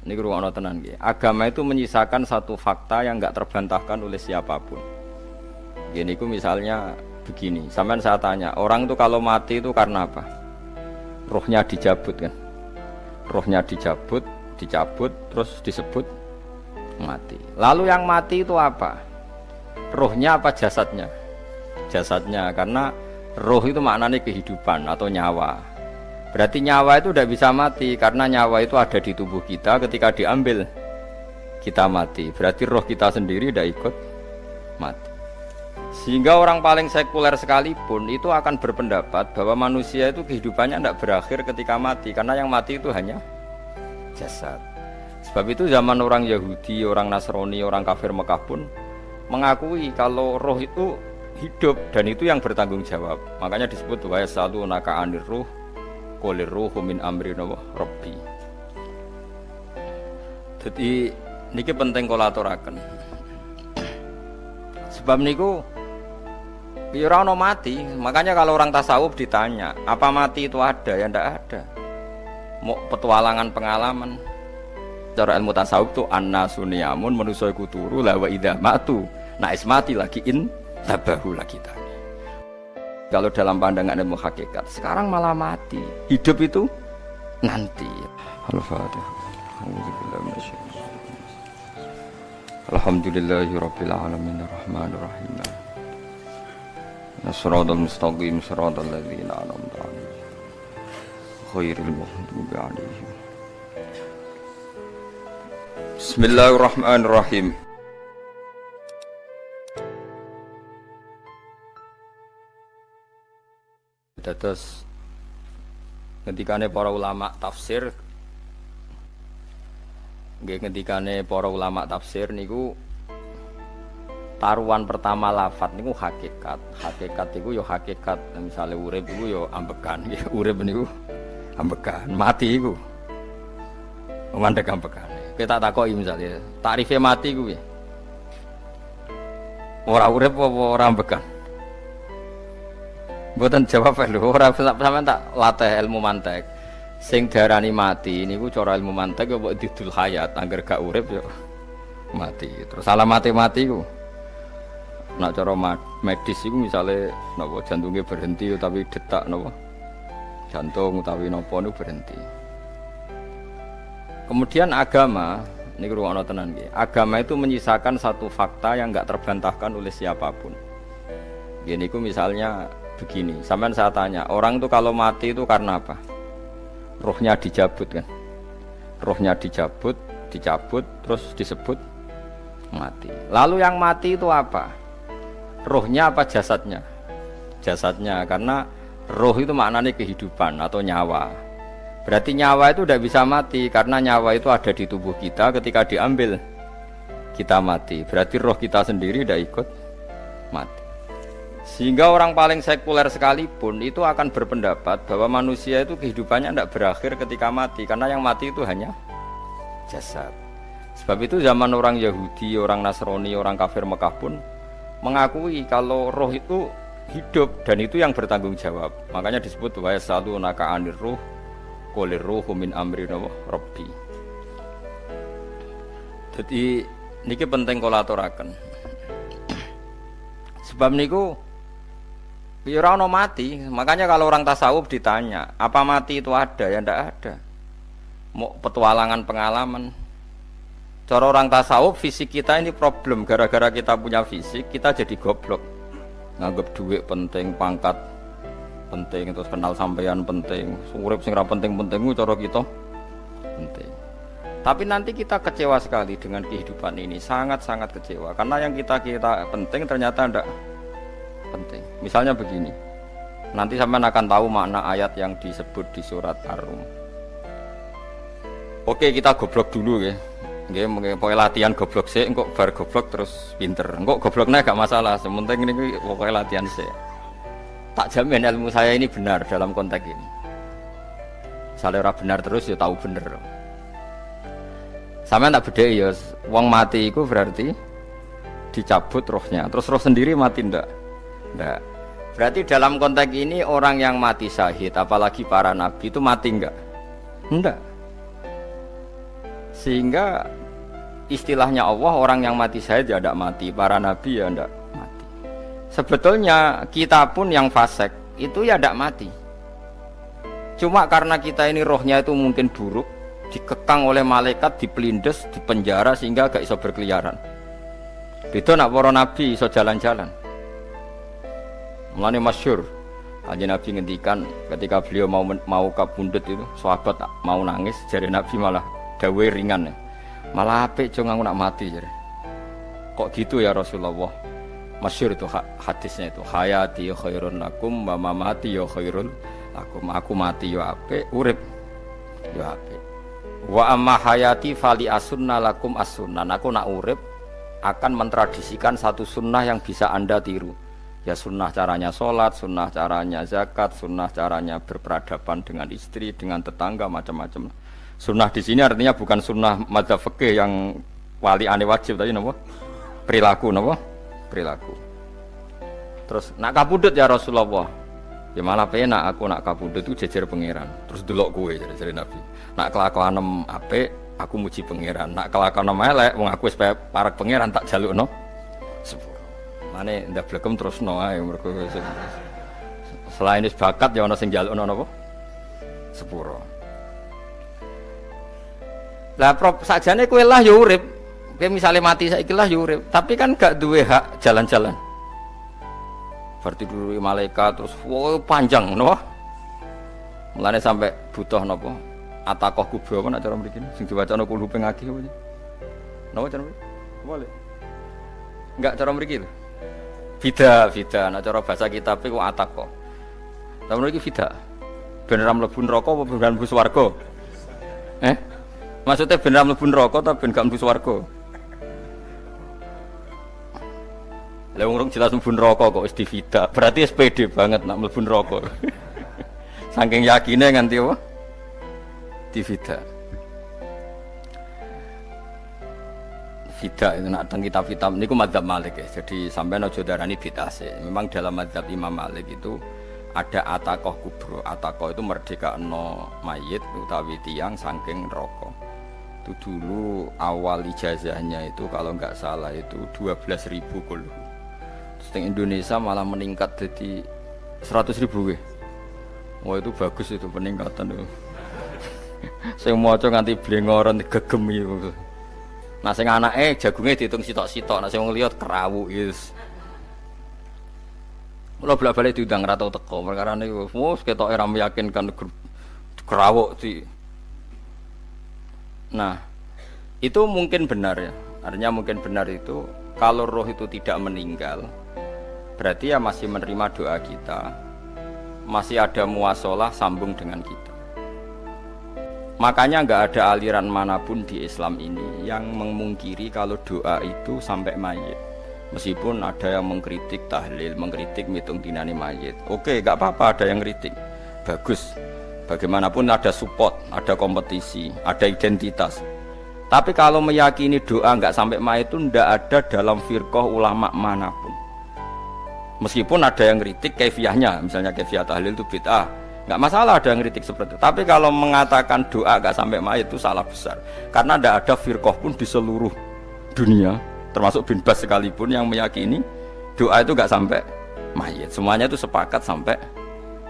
Ini ruang tenan nggih. Agama itu menyisakan satu fakta yang enggak terbantahkan oleh siapapun. Gini ku misalnya begini, sampean saya tanya, orang itu kalau mati itu karena apa? Rohnya dicabut kan? Rohnya dicabut, terus disebut mati. Lalu yang mati itu apa? Rohnya apa jasadnya? Jasadnya, karena roh itu maknanya kehidupan atau nyawa. Berarti nyawa itu tidak bisa mati, karena nyawa itu ada di tubuh kita, ketika diambil kita mati. Berarti roh kita sendiri tidak ikut mati. Sehingga orang paling sekuler sekalipun itu akan berpendapat bahwa manusia itu kehidupannya tidak berakhir ketika mati, karena yang mati itu hanya jasad. Sebab itu zaman orang Yahudi, orang Nasrani, orang kafir Mekah pun mengakui kalau roh itu hidup dan itu yang bertanggung jawab. Makanya disebut wa yasalunaka 'anir ruh qolir ruhu min amri rabbi. Jadi niki penting kula aturaken. Sebab niku ya ora ono mati. Makanya kalau orang tasawuf ditanya, apa mati itu ada? Ya ndak ada. Mau petualangan pengalaman. Cara ilmu tasawuf itu annasuniyamun manusa iku turu la wa idza matu. Nah is mati lagi in tabahu lagi tadi. Kalau dalam pandangan ilmu hakikat, sekarang malah mati. Hidup itu nanti. Al-Fatihah. Alhamdulillahirabbil alamin arrahmanir rahim. Shiratal mustaqim shiratal ladzina an'amta 'alaihim ghairil maghdubi 'alaihim. Bismillahirrahmanirrahim. Terus ngendikane para ulama tafsir niku taruhan pertama lafadz niku hakikat. Hakikat niku yo hakikat, misale urip iku yo ambekan, urip niku ambekan, mati iku mandek ambekan. Kita takoki misale takrife mati iku piye? Ora urip apa ora ambekan? Mboten jawab lho, ora sampean tak latih ilmu mantek. Sing diarani mati niku cara ilmu mantek ya mbok didul hayat, angger gak urip ya mati. Terus alamat mati ku. Nek cara medis iku misale napa jantungnya berhenti utawi detak napa jantung utawi napa niku berhenti. Kemudian agama niku ruwono tenan nggih. Agama itu menyisakan satu fakta yang enggak terbantahkan oleh siapapun. Gini ku misalnya begini, sampean saya tanya, orang itu kalau mati itu karena apa? Rohnya dicabut kan? Rohnya dicabut, terus disebut mati. Lalu yang mati itu apa? Rohnya apa jasadnya? Jasadnya, karena roh itu maknanya kehidupan atau nyawa. Berarti nyawa itu tidak bisa mati, karena nyawa itu ada di tubuh kita, ketika diambil kita mati. Berarti roh kita sendiri tidak ikut mati. Sehingga orang paling sekuler sekalipun itu akan berpendapat bahwa manusia itu kehidupannya tidak berakhir ketika mati, karena yang mati itu hanya jasad. Sebab itu zaman orang Yahudi, orang Nasrani, orang kafir Mekah pun mengakui kalau roh itu hidup dan itu yang bertanggung jawab. Makanya disebut wa yasalunaka 'anir ruh qolir ruhu min amri rabbi. Jadi niki penting kula aturaken. Sebab niku ya ora ono mati. Makanya kalau orang tasawuf ditanya, apa mati itu ada? Ya ndak ada. Mau petualangan pengalaman. Cara orang tasawuf fisik kita ini problem, gara-gara kita punya fisik kita jadi goblok. Nganggep duit penting, pangkat penting, terus kenal sampean penting, urip sing ra penting-penting cara kita penting. Tapi nanti kita kecewa sekali dengan kehidupan ini, sangat-sangat kecewa karena yang kita penting ternyata ndak penting. Misalnya begini, nanti sampean akan tahu makna ayat yang disebut di surat Ar-Rum. Oke, kita goblok dulu ya. Nggih, pokoke latihan goblok sik, engko bar goblok terus pinter. Engko gobloknya gak masalah, sementing ini pokoke latihan sik. Tak jamin ilmu saya ini benar dalam konteks ini. Misalnya ora benar terus ya tahu bener. Sampeyan tak bedheki ya, wong mati iku berarti dicabut rohnya, terus roh sendiri mati ndak? Ndak. Berarti dalam konteks ini orang yang mati syahid, apalagi para nabi itu mati enggak? Enggak. Sehingga istilahnya Allah, orang yang mati syahid ya tidak mati, para nabi ya tidak mati. Sebetulnya kita pun yang fasik itu ya tidak mati. Cuma karena kita ini rohnya itu mungkin buruk, dikekang oleh malaikat, dipelindes, dipenjara sehingga gak iso berkeliaran. Beda nak para nabi iso jalan-jalan. Mulane masyhur Kanjeng Nabi ngendikan ketika beliau mau kabundut itu, sahabat mau nangis, jare Nabi malah dawe ringan. Malah apik cung aku nak mati jare. Kok gitu ya Rasulullah? Masyhur itu hadisnya itu, hayati khairun lakum wa mamati ya khairul lakum. Aku mati ya apik, urip ya apik. Wa amma hayati fali asunna lakum as-sunnah. Aku nak urip akan mentradisikan satu sunnah yang bisa Anda tiru. Ya sunnah caranya sholat, sunnah caranya zakat, sunnah caranya berperadaban dengan istri, dengan tetangga, macam-macam. Sunnah di sini artinya bukan sunnah madzhab fikih yang wali ane wajib tadi, napa? Perilaku, napa? Perilaku. Terus nak kabudut ya Rasulullah. Ya malah penak aku nak kabudut itu jejer pangeran. Terus delok kowe jare Nabi. Nak kelakuanem apik, aku muji pangeran. Nak kelakuanem elek, wong aku wis parek pangeran tak jalukno sepuro. Mane ndak blekem terusno ae mergo selain wis bakat ya ana sing jalukno napa? Sepuro. Lah sakjane kowe lah ya urip. Kowe misale mati saiki lah ya urip, tapi kan gak duwe hak jalan-jalan. Berarti dulu malaikat terus wow, panjang napa? Mulane sampai butuh napa? Atakoh kubro apa nak cara mriki sing diwacana kulo ping akeh apa? Napa cara mriki? Boleh. Enggak cara mriki lho. Fida, nak cara bahasa kitab iku atakoh. Lah mriki fida. Ben ra mlebu neraka apa ben mlebu swarga? Maksudnya ben ra mlebu neraka ta ben gak mlebu swarga? Lah wong jelas mlebu neraka kok wis divida. Berarti SPD banget nak mlebu neraka. Saking yakine nganti apa? Divida. Vida itu nak teng kitab-kitab niku madzhab Malik ya. Jadi sampean aja darani bid'ah sih. Memang dalam madzhab Imam Malik itu ada atakoh kubro. Atakoh itu merdekakno mayit utawi tiyang saking neraka. Itu dulu awal ijazahnya itu kalau enggak salah itu 12.000 kulhu. Terus di Indonesia malah meningkat jadi 100.000 we. Wah itu bagus itu peningkatan itu. Saya maca nganti blengoron gegem itu. Nah sing anake jagunge diitung sitok-sitok, nah sing wong liya kerawu yes. Kula bolak-balik diundang ra tau teko, perkara niku wis ketoke ra meyakinkan kerawuk di. Nah, itu mungkin benar ya. Artinya mungkin benar itu kalau roh itu tidak meninggal, berarti ya masih menerima doa kita. Masih ada muasalah sambung dengan kita. Makanya nggak ada aliran manapun di Islam ini yang memungkiri kalau doa itu sampai mayit. Meskipun ada yang mengkritik tahlil, mengkritik mitung dinani mayit. Oke, nggak apa-apa ada yang kritik. Bagus. Bagaimanapun ada support, ada kompetisi, ada identitas. Tapi kalau meyakini doa nggak sampai mayit itu nggak ada dalam firqah ulama manapun. Meskipun ada yang kritik kaifiahnya, misalnya kaifiah tahlil itu bid'ah. Nggak masalah ada yang kritik seperti itu. Tapi kalau mengatakan doa nggak sampai mayit itu salah besar. Karena tidak ada firqah pun di seluruh dunia, termasuk bin Bas sekalipun yang meyakini doa itu nggak sampai mayit. Semuanya itu sepakat sampai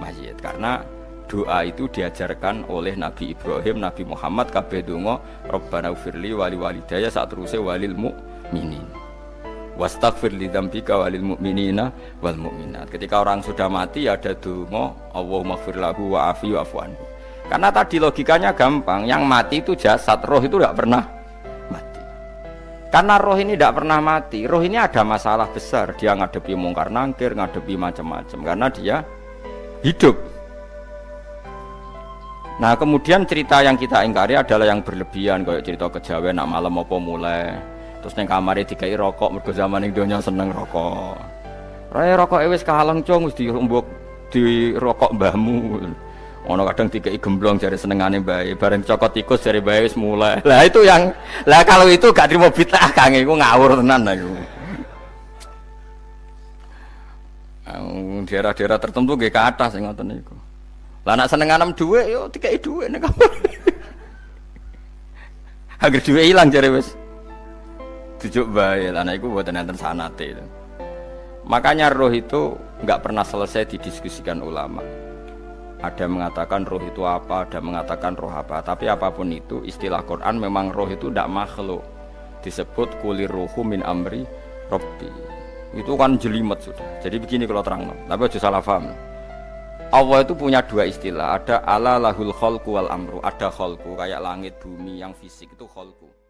mayit. Karena doa itu diajarkan oleh Nabi Ibrahim, Nabi Muhammad, kabeh donga Rabbana ufirli wali walidayya saat terusé walil mu'minin. Wastaghfir li dzambika walil mu'minina wal mu'minat. Ketika orang sudah mati ada donga Allahumma ighfir lahu wa afi wa'fu anhu. Karena tadi logikanya gampang, yang mati itu jasad, roh itu tidak pernah mati. Karena roh ini tidak pernah mati, roh ini ada masalah besar, dia ngadepi mungkar nangkir, ngadepi macam-macam karena dia hidup. Nah, kemudian cerita yang kita ingkari adalah yang berlebihan, kayak cerita kejawen nak malam apa mulai. Terus neng kamare dikai rokok, mergo zaman ning donya seneng rokok. Raya rokok wis kaleng cung wis dirumbuk di rokok mbahmu. Ono kadang dikai gemblong jare senengane bae, bareng cokot tikus jare bae wis mulai. Lah itu yang lah kalau itu gak trimo bid'ah Kang, iku ngawur tenan iku. Daerah-daerah tertentu nggih kathah sing ngoten niku. Lah nek senenganem dhuwit yo dikai dhuwit nek. Agar duwe ilang jare wis dijuk bae lan iku mboten enten sanate itu. Makanya roh itu enggak pernah selesai didiskusikan ulama. Ada mengatakan roh itu apa, ada mengatakan roh apa. Tapi apapun itu istilah Quran memang roh itu tidak makhluk. Disebut kulir ruhu min amri Rabbi. Itu kan jelimet sudah. Jadi begini kalau terang, tapi aja salah paham. Allah itu punya dua istilah. Ada ala lahul khalqu wal amru. Ada khalqu kayak langit bumi yang fisik itu khalqu.